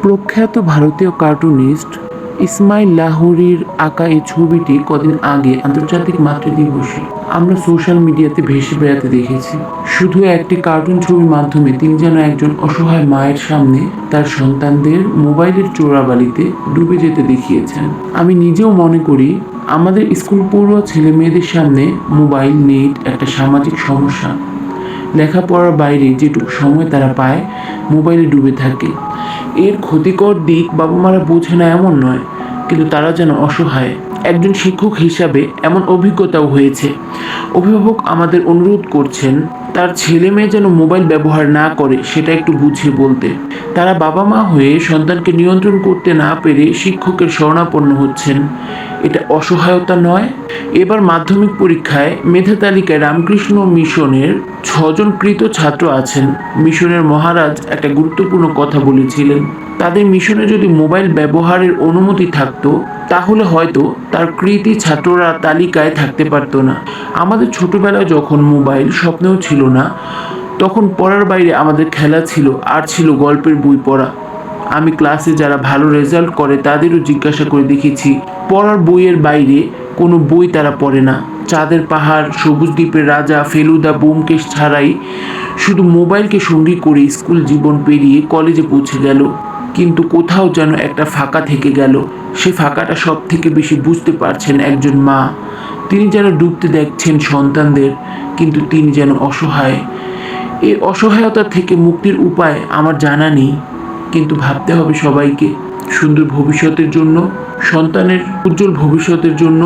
প্রখ্যাত ভারতীয় কার্টুনিস্ট ইসমাইল লাহোরীর আঁকা এই ছবিটি কদিন আগে আন্তর্জাতিক মাতৃদিবসে আমরা সোশ্যাল মিডিয়াতে ভেসে বেড়াতে দেখেছি। শুধু একটি কার্টুন ছবির মাধ্যমে তিনি যেন একজন অসহায় মায়ের সামনে তার সন্তানদের মোবাইলের চোরাবালিতে ডুবে যেতে দেখিয়েছেন। আমি নিজেও মনে করি আমাদের স্কুল পড়ুয়া ছেলে মেয়েদের সামনে মোবাইল নেট একটা সামাজিক সমস্যা। লেখাপড়ার বাইরে যেটুকু সময় তারা পায় মোবাইলে ডুবে থাকে। এর ক্ষতিকর দিক বাবা মারা বোঝে না এমন নয়, কিন্তু তারা যেন অসহায়। একজন শিক্ষক হিসাবে এমন অভিজ্ঞতাও হয়েছে। অভিভাবক আমাদের অনুরোধ করছেন তার ছেলে মেয়ে যেন মোবাইল ব্যবহার না করে সেটা একটু বুঝিয়ে বলতে। তারা বাবা মা হয়ে সন্তানকে নিয়ন্ত্রণ করতে না পেরে শিক্ষকের শরণাপন্ন হচ্ছেন। এটা অসহায়তা নয়? এবার মাধ্যমিক পরীক্ষায় মেধা তালিকায় রামকৃষ্ণ মিশনের 6জন কৃত ছাত্র আছেন। মিশনের মহারাজ একটা গুরুত্বপূর্ণ কথা বলেছিলেন, তাদের মিশনে যদি মোবাইল ব্যবহারের অনুমতি থাকতো তাহলে হয়তো তার কৃতী ছাত্ররা তালিকায় থাকতে পারতো না। আমাদের ছোটবেলায় যখন মোবাইল স্বপ্নেও ছিল না, তখন পড়ার বাইরে আমাদের খেলা ছিল, আর ছিল গল্পের বই পড়া। আমি ক্লাসে যারা ভালো রেজাল্ট করে তাদেরও জিজ্ঞাসা করে দেখেছি, পড়ার বইয়ের বাইরে কোনো বই তারা পড়ে না। চাঁদের পাহাড়, সবুজ দ্বীপের রাজা, ফেলুদা, ব্যোমকেশ ছাড়াই শুধু মোবাইলকে সঙ্গী করে স্কুল জীবন পেরিয়ে কলেজে পৌঁছে গেল। কিন্তু কোথাও যেন একটা ফাঁকা থেকে গেল। সে ফাঁকাটা সব থেকে বেশি বুঝতে পারছেন একজন মা। তিনি যেন ডুবতে দেখছেন সন্তানদের, কিন্তু তিনি যেন অসহায়। এই অসহায়তা থেকে মুক্তির উপায় আমার জানা নেই, কিন্তু ভাবতে হবে সবাইকে, সুন্দর ভবিষ্যতের জন্য, সন্তানের উজ্জ্বল ভবিষ্যতের জন্য।